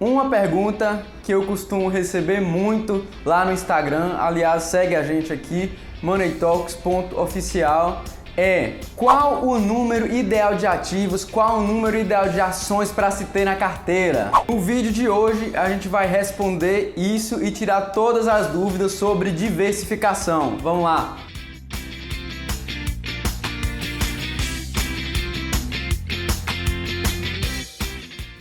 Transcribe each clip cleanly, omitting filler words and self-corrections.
Uma pergunta que eu costumo receber muito lá no Instagram, aliás, segue a gente aqui, moneytalks.oficial, é qual o número ideal de ativos, qual o número ideal de ações para se ter na carteira? No vídeo de hoje a gente vai responder isso e tirar todas as dúvidas sobre diversificação. Vamos lá!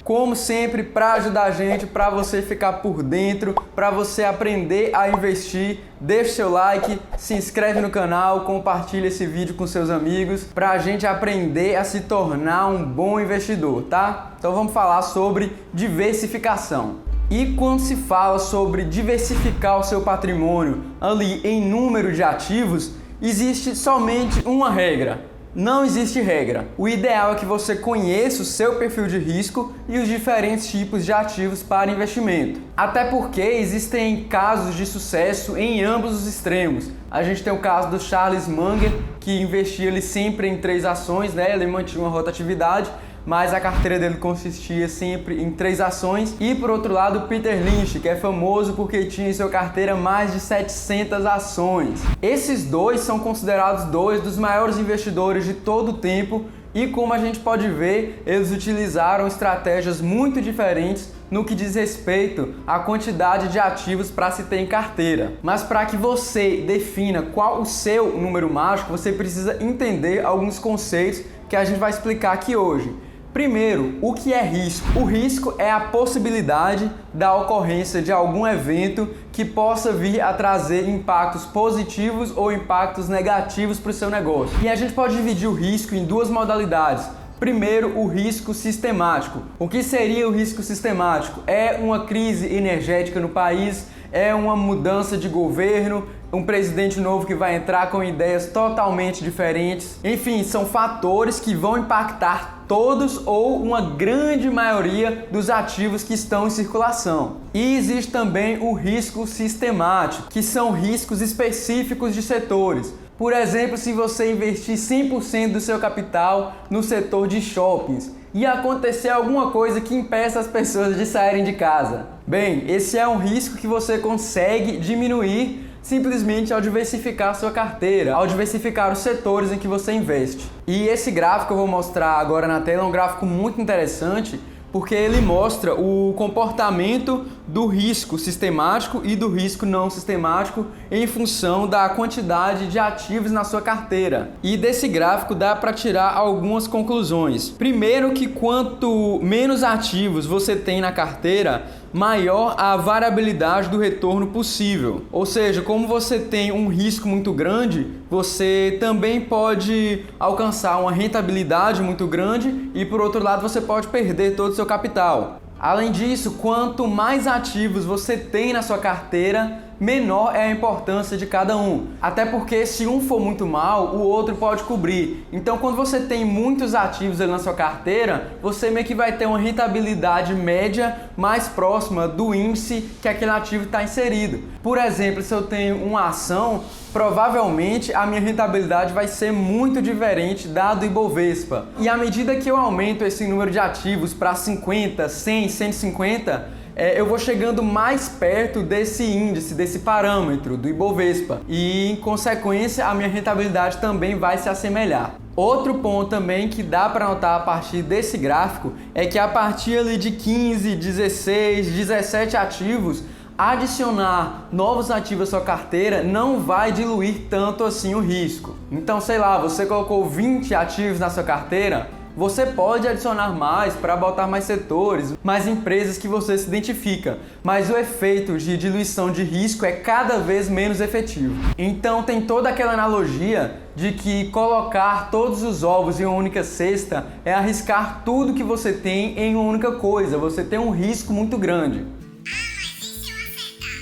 Como sempre, para ajudar a gente, para você ficar por dentro, para você aprender a investir, deixa seu like, se inscreve no canal, compartilha esse vídeo com seus amigos, para a gente aprender a se tornar um bom investidor, tá? Então vamos falar sobre diversificação. E quando se fala sobre diversificar o seu patrimônio ali em número de ativos, existe somente uma regra. Não existe regra. O ideal é que você conheça o seu perfil de risco e os diferentes tipos de ativos para investimento. Até porque existem casos de sucesso em ambos os extremos. A gente tem o caso do Charles Munger, que investia ele sempre em 3 ações, né? Ele mantinha uma rotatividade, mas a carteira dele consistia sempre em 3 ações. E por outro lado, o Peter Lynch, que é famoso porque tinha em sua carteira mais de 700 ações. Esses dois são considerados 2 dos maiores investidores de todo o tempo e, como a gente pode ver, eles utilizaram estratégias muito diferentes no que diz respeito à quantidade de ativos para se ter em carteira. Mas para que você defina qual o seu número mágico, você precisa entender alguns conceitos que a gente vai explicar aqui hoje. Primeiro, o que é risco? O risco é a possibilidade da ocorrência de algum evento que possa vir a trazer impactos positivos ou impactos negativos para o seu negócio. E a gente pode dividir o risco em 2 modalidades. Primeiro, o risco sistemático. O que seria o risco sistemático? É uma crise energética no país, é uma mudança de governo, um presidente novo que vai entrar com ideias totalmente diferentes. Enfim, são fatores que vão impactar todos ou uma grande maioria dos ativos que estão em circulação. E existe também o risco sistemático, que são riscos específicos de setores. Por exemplo, se você investir 100% do seu capital no setor de shoppings e acontecer alguma coisa que impeça as pessoas de saírem de casa. Bem, esse é um risco que você consegue diminuir simplesmente ao diversificar a sua carteira, ao diversificar os setores em que você investe. E esse gráfico que eu vou mostrar agora na tela é um gráfico muito interessante, porque ele mostra o comportamento do risco sistemático e do risco não sistemático em função da quantidade de ativos na sua carteira. E desse gráfico dá para tirar algumas conclusões. Primeiro, que quanto menos ativos você tem na carteira, maior a variabilidade do retorno possível. Ou seja, como você tem um risco muito grande, você também pode alcançar uma rentabilidade muito grande e, por outro lado, você pode perder todo o seu capital. Além disso, quanto mais ativos você tem na sua carteira, menor é a importância de cada um. Até porque se um for muito mal, o outro pode cobrir. Então, quando você tem muitos ativos ali na sua carteira, você meio que vai ter uma rentabilidade média mais próxima do índice que aquele ativo está inserido. Por exemplo, se eu tenho uma ação, provavelmente a minha rentabilidade vai ser muito diferente da do Ibovespa. E à medida que eu aumento esse número de ativos para 50, 100, 150, eu vou chegando mais perto desse índice, desse parâmetro do Ibovespa. E, em consequência, a minha rentabilidade também vai se assemelhar. Outro ponto também que dá para notar a partir desse gráfico é que a partir ali de 15, 16, 17 ativos, adicionar novos ativos à sua carteira não vai diluir tanto assim o risco. Então, sei lá, você colocou 20 ativos na sua carteira, você pode adicionar mais para botar mais setores, mais empresas que você se identifica, mas o efeito de diluição de risco é cada vez menos efetivo. Então tem toda aquela analogia de que colocar todos os ovos em uma única cesta é arriscar tudo que você tem em uma única coisa, você tem um risco muito grande.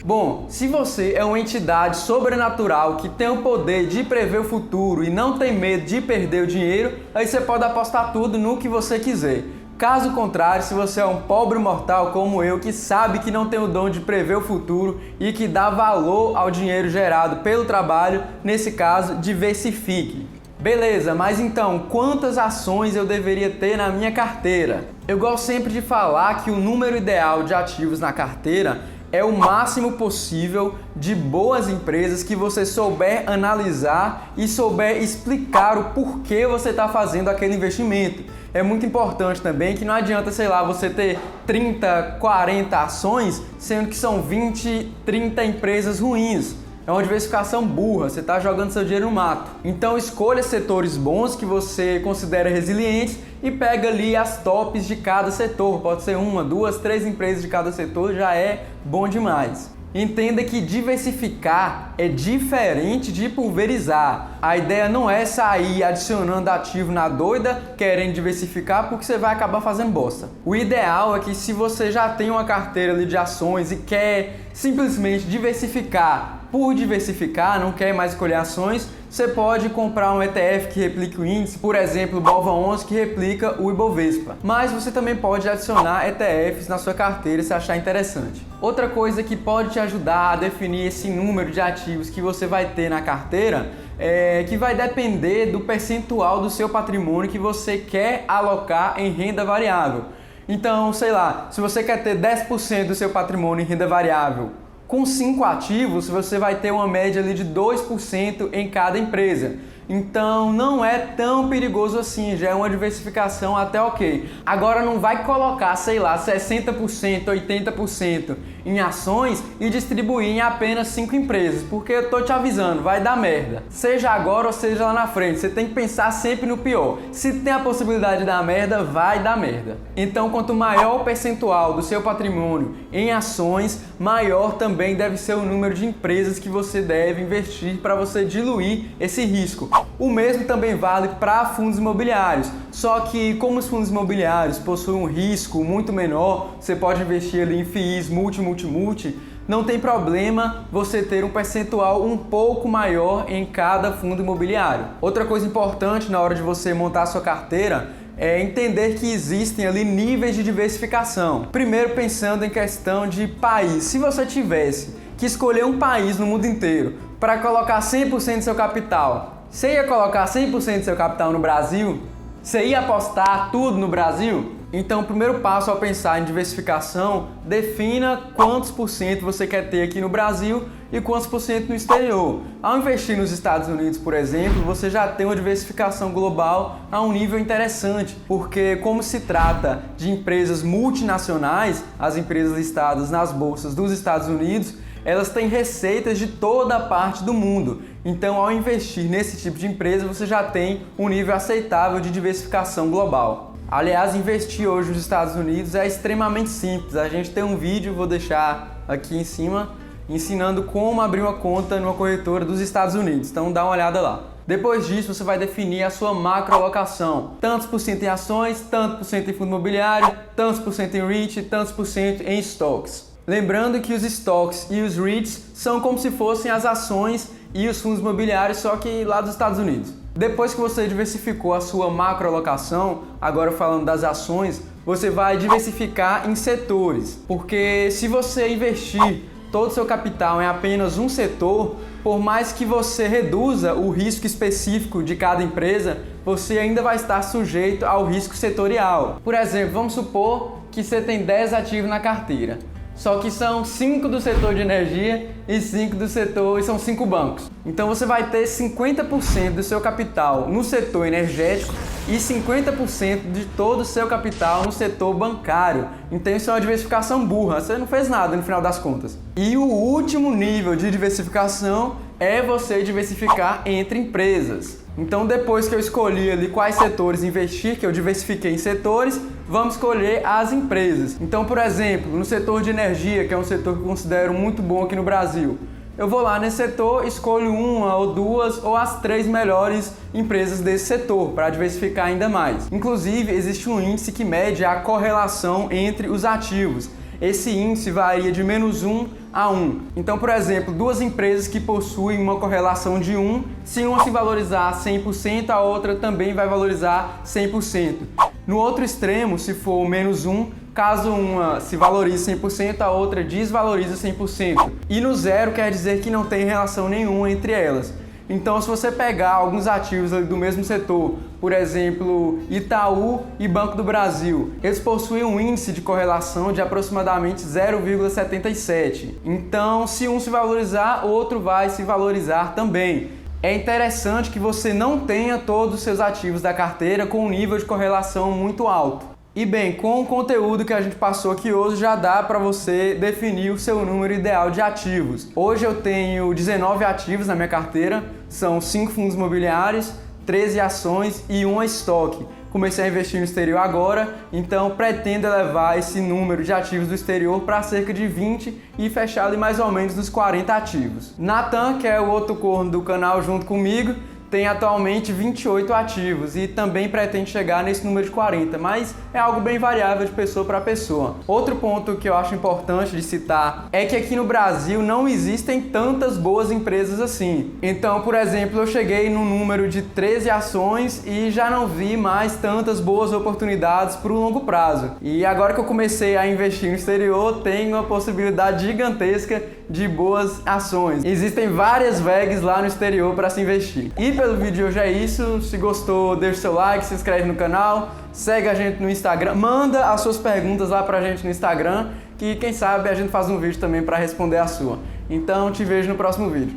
Bom, se você é uma entidade sobrenatural que tem o poder de prever o futuro e não tem medo de perder o dinheiro, aí você pode apostar tudo no que você quiser. Caso contrário, se você é um pobre mortal como eu, que sabe que não tem o dom de prever o futuro e que dá valor ao dinheiro gerado pelo trabalho, nesse caso, diversifique. Beleza, mas então, quantas ações eu deveria ter na minha carteira? Eu gosto sempre de falar que o número ideal de ativos na carteira é o máximo possível de boas empresas que você souber analisar e souber explicar o porquê você está fazendo aquele investimento. É muito importante também que não adianta, sei lá, você ter 30, 40 ações, sendo que são 20, 30 empresas ruins. É uma diversificação burra, você está jogando seu dinheiro no mato. Então escolha setores bons que você considera resilientes e pega ali as tops de cada setor. Pode ser 1, 2, 3 empresas de cada setor, já é bom demais. Entenda que diversificar é diferente de pulverizar. A ideia não é sair adicionando ativo na doida, querendo diversificar, porque você vai acabar fazendo bosta. O ideal é que se você já tem uma carteira ali de ações e quer simplesmente diversificar por diversificar, não quer mais escolher ações, você pode comprar um ETF que replique o índice, por exemplo, o BOVA11 que replica o Ibovespa. Mas você também pode adicionar ETFs na sua carteira se achar interessante. Outra coisa que pode te ajudar a definir esse número de ativos que você vai ter na carteira é que vai depender do percentual do seu patrimônio que você quer alocar em renda variável. Então, sei lá, se você quer ter 10% do seu patrimônio em renda variável, com 5 ativos, você vai ter uma média ali de 2% em cada empresa. Então não é tão perigoso assim, já é uma diversificação até ok. Agora não vai colocar, sei lá, 60%, 80% em ações e distribuir em apenas 5 empresas, porque eu tô te avisando, vai dar merda. Seja agora ou seja lá na frente, você tem que pensar sempre no pior. Se tem a possibilidade de dar merda, vai dar merda. Então quanto maior o percentual do seu patrimônio em ações, maior também deve ser o número de empresas que você deve investir para você diluir esse risco. O mesmo também vale para fundos imobiliários, só que como os fundos imobiliários possuem um risco muito menor, você pode investir ali em FIIs multi, não tem problema você ter um percentual um pouco maior em cada fundo imobiliário. Outra coisa importante na hora de você montar a sua carteira é entender que existem ali níveis de diversificação. Primeiro pensando em questão de país. Se você tivesse que escolher um país no mundo inteiro para colocar 100% do seu capital, você ia colocar 100% do seu capital no Brasil? Você ia apostar tudo no Brasil? Então, o primeiro passo ao pensar em diversificação, defina quantos por cento você quer ter aqui no Brasil e quantos por cento no exterior. Ao investir nos Estados Unidos, por exemplo, você já tem uma diversificação global a um nível interessante, porque como se trata de empresas multinacionais, as empresas listadas nas bolsas dos Estados Unidos, elas têm receitas de toda a parte do mundo. Então, ao investir nesse tipo de empresa, você já tem um nível aceitável de diversificação global. Aliás, investir hoje nos Estados Unidos é extremamente simples. A gente tem um vídeo, vou deixar aqui em cima, ensinando como abrir uma conta numa corretora dos Estados Unidos. Então, dá uma olhada lá. Depois disso, você vai definir a sua macroalocação. Tantos por cento em ações, tantos por cento em fundo imobiliário, tantos por cento em REIT, tantos por cento em stocks. Lembrando que os stocks e os REITs são como se fossem as ações e os fundos imobiliários, só que lá dos Estados Unidos. Depois que você diversificou a sua macroalocação, agora falando das ações, você vai diversificar em setores. Porque se você investir todo o seu capital em apenas um setor, por mais que você reduza o risco específico de cada empresa, você ainda vai estar sujeito ao risco setorial. Por exemplo, vamos supor que você tem 10 ativos na carteira. Só que são 5 do setor de energia e 5 do setor, e são 5 bancos. Então você vai ter 50% do seu capital no setor energético e 50% de todo o seu capital no setor bancário. Então isso é uma diversificação burra, você não fez nada no final das contas. E o último nível de diversificação é você diversificar entre empresas. Então depois que eu escolhi ali quais setores investir, que eu diversifiquei em setores, vamos escolher as empresas. Então, por exemplo, no setor de energia, que é um setor que eu considero muito bom aqui no Brasil, eu vou lá nesse setor, escolho uma ou duas ou as 3 melhores empresas desse setor para diversificar ainda mais. Inclusive, existe um índice que mede a correlação entre os ativos. Esse índice varia de -1 a 1. Então, por exemplo, 2 empresas que possuem uma correlação de 1, se uma se valorizar 100%, a outra também vai valorizar 100%. No outro extremo, se for -1, caso uma se valorize 100%, a outra desvaloriza 100%. E no zero quer dizer que não tem relação nenhuma entre elas. Então, se você pegar alguns ativos ali do mesmo setor, por exemplo, Itaú e Banco do Brasil, eles possuem um índice de correlação de aproximadamente 0,77. Então, se um se valorizar, outro vai se valorizar também. É interessante que você não tenha todos os seus ativos da carteira com um nível de correlação muito alto. E bem, com o conteúdo que a gente passou aqui hoje, já dá para você definir o seu número ideal de ativos. Hoje eu tenho 19 ativos na minha carteira, são 5 fundos imobiliários, 13 ações e 1 estoque. Comecei a investir no exterior agora, então pretendo elevar esse número de ativos do exterior para cerca de 20 e fechar ali mais ou menos nos 40 ativos. Natan, que é o outro corno do canal junto comigo, tem atualmente 28 ativos e também pretende chegar nesse número de 40, mas é algo bem variável de pessoa para pessoa. Outro ponto que eu acho importante de citar é que aqui no Brasil não existem tantas boas empresas assim. Então, por exemplo, eu cheguei no número de 13 ações e já não vi mais tantas boas oportunidades para o longo prazo. E agora que eu comecei a investir no exterior, tenho uma possibilidade gigantesca de boas ações. Existem várias VEGs lá no exterior para se investir. E pelo vídeo de hoje é isso. Se gostou, deixa o seu like, se inscreve no canal, segue a gente no Instagram, manda as suas perguntas lá pra gente no Instagram, que quem sabe a gente faz um vídeo também para responder a sua. Então te vejo no próximo vídeo.